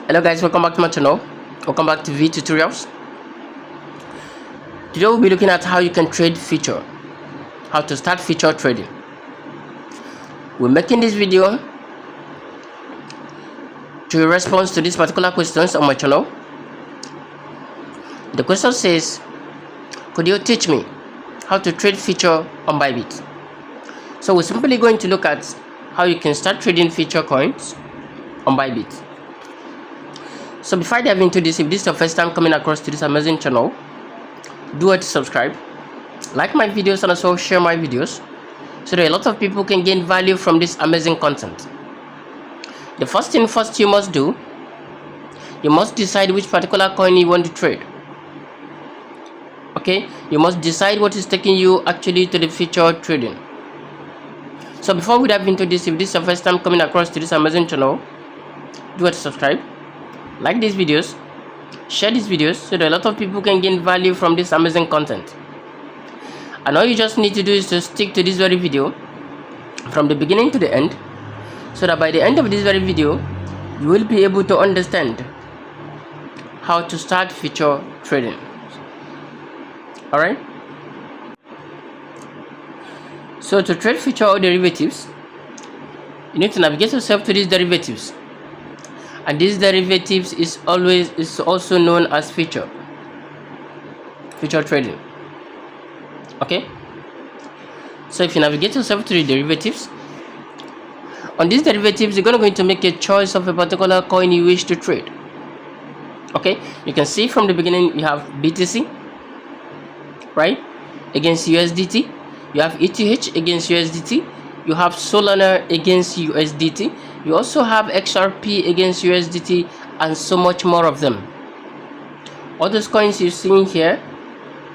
Hello guys, welcome back to my channel. Welcome back to V Tutorials. Today we'll be looking at how you can trade future, how to start future trading. We're making this video to respond to these particular questions on my channel. The question says, could you teach me how to trade future on Bybit? So we're simply going to look at how you can start trading future coins on Bybit. So before I dive into this, if this is your first time coming across to this amazing channel, do it to subscribe, like my videos, and also share my videos so that a lot of people can gain value from this amazing content. The first thing first you must do, you must decide which particular coin you want to trade. Okay, you must decide what is taking you actually to the future trading. So before we dive into this, if this is your first time coming across to this amazing channel, do it to subscribe, like these videos, share these videos so that a lot of people can gain value from this amazing content. And all you just need to do is to stick to this very video from the beginning to the end, so that by the end of this very video you will be able to understand how to start future trading. Alright, so to trade future or derivatives, you need to navigate yourself to these derivatives, and these derivatives is also known as future trading. Okay, so if you navigate yourself to the derivatives, on these derivatives you're going to make a choice of a particular coin you wish to trade. Okay, you can see from the beginning you have BTC, right, against USDT, you have ETH against USDT, you have Solana against USDT, you also have XRP against USDT, and so much more of them. All those coins you're seeing here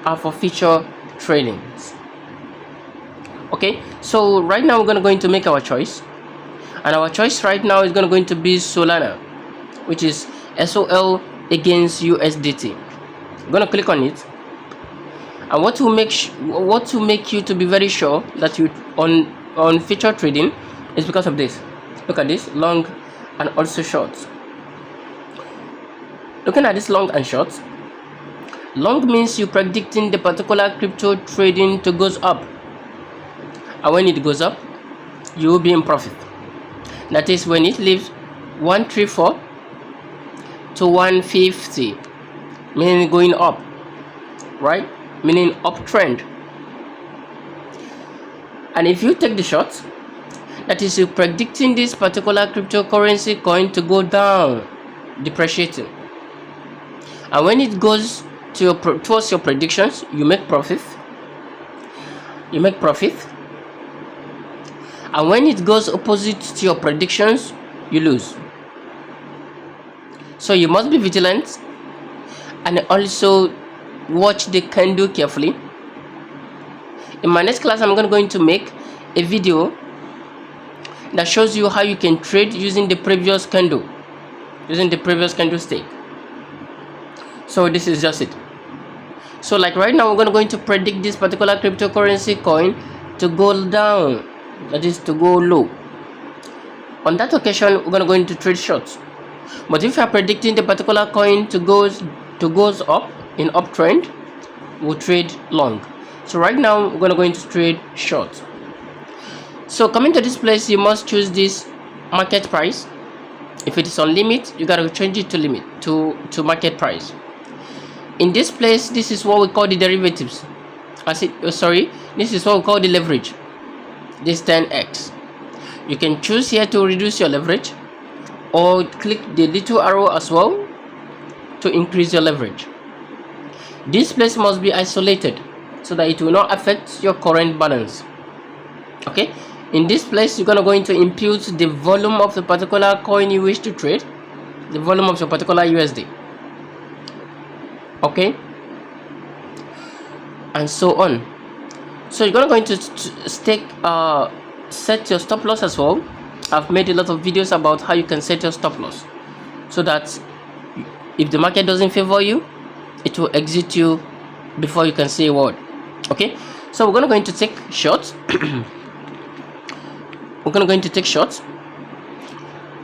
are for future trading. Okay, so right now we're going to make our choice, and our choice right now is going to be Solana, which is SOL against USDT. I'm going to click on it, and what will make you to be very sure that you on future trading is because of this. Look at this, long and also short. Looking at this long and short, long means you predicting the particular crypto trading to goes up, and when it goes up you will be in profit. That is when it leaves 134 to 150, meaning going up, right, meaning uptrend. And if you take the short, that is you predicting this particular cryptocurrency coin to go down, depreciating, and when it goes to towards your predictions, you make profit, and when it goes opposite to your predictions, you lose. So you must be vigilant and also watch the candle carefully. In my next class, I'm going to make a video that shows you how you can trade using the previous candle, candlestick. So this is just it. So like right now, we're going to predict this particular cryptocurrency coin to go down, that is to go low. On that occasion, we're going to trade shorts. But if you are predicting the particular coin to goes up in uptrend, we'll trade long. So right now we're going to trade short. So coming to this place, you must choose this market price. If it is on limit, you gotta change it to limit to market price. In this place, this is what we call the derivatives. This is what we call the leverage. This 10x. You can choose here to reduce your leverage, or click the little arrow as well to increase your leverage. This place must be isolated so that it will not affect your current balance. Okay, in this place you're going to impute the volume of the particular coin you wish to trade, the volume of your particular USD, okay, and so on. So you're going to set your stop loss as well. I've made a lot of videos about how you can set your stop loss, so that if the market doesn't favor you, it will exit you before you can say a word. Okay, so we're going to take shorts.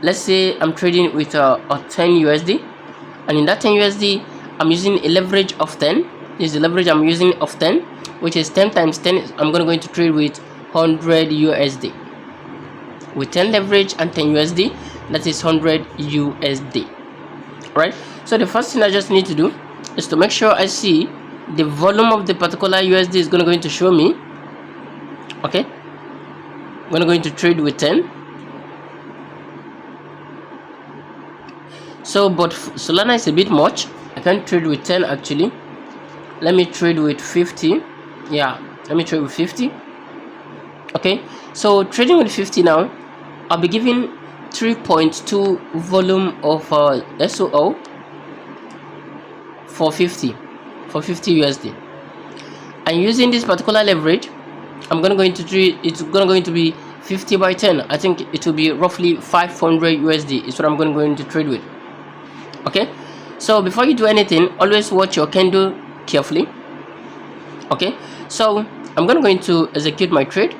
let's say I'm trading with a 10 USD, and in that 10 USD I'm using a leverage of 10. This is the leverage I'm using of 10, which is 10 times 10. I'm going to trade with 100 USD. With 10 leverage and 10 USD, that is 100 USD. Right? So the first thing I just need to do is to make sure I see the volume of the particular USD is going to show me. Okay, I'm going to trade with 10. So but Solana is a bit much. I can't trade with 10 actually. Let me trade with 50. Yeah, let me trade with 50. Okay, so trading with 50 now, I'll be giving 3.2 volume of SOO for 50 USD, and using this particular leverage, I'm going to trade. It's going to be 50 by 10. I think it will be roughly 500 USD is what I'm going to trade with. Okay, so before you do anything, always watch your candle carefully. Okay, so I'm going to execute my trade.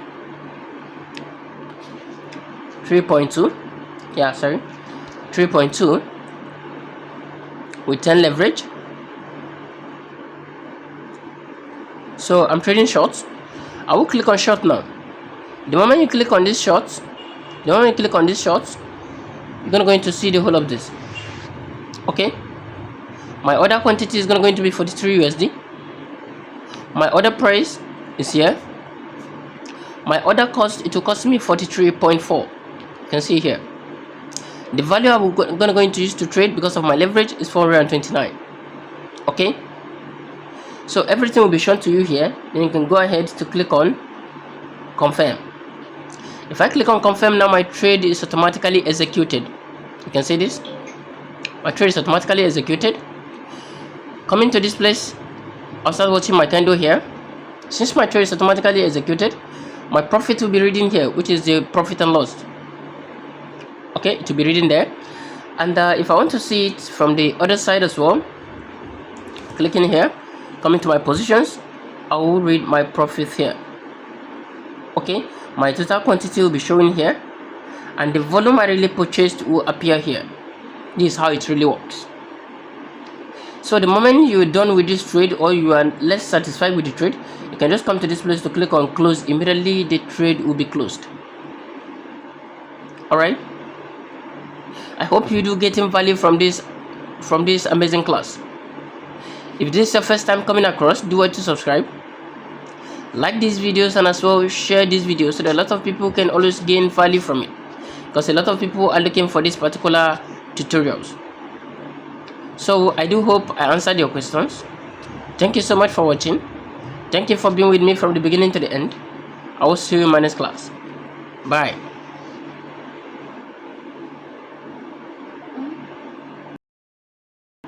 3.2, yeah, sorry, 3.2 with 10 leverage. So I'm trading shorts. I will click on short now. The moment you click on these shorts, you're going to see the whole of this. Okay, my order quantity is going to be 43 USD. My order price is here. My order cost, it will cost me 43.4. You can see here. The value I'm going to use to trade because of my leverage is 429. Okay, so everything will be shown to you here. Then you can go ahead to click on confirm. If I click on confirm, now my trade is automatically executed. You can see this. My trade is automatically executed. Coming to this place, I'll start watching my candle here. Since my trade is automatically executed, my profit will be reading here, which is the profit and loss. Okay, it will be reading there. And if I want to see it from the other side as well, clicking here, coming to my positions, I will read my profit here. Okay, my total quantity will be showing here, and the volume I really purchased will appear here. This is how it really works. So the moment you're done with this trade, or you are less satisfied with the trade, you can just come to this place to click on close. Immediately the trade will be closed. Alright, I hope you do getting value from this amazing class. If this is your first time coming across, do what to subscribe, like these videos, and as well share these videos so that a lot of people can always gain value from it, because a lot of people are looking for this particular tutorials. So I do hope I answered your questions. Thank you so much for watching. Thank you for being with me from the beginning to the end. I will see you in my next class. Bye.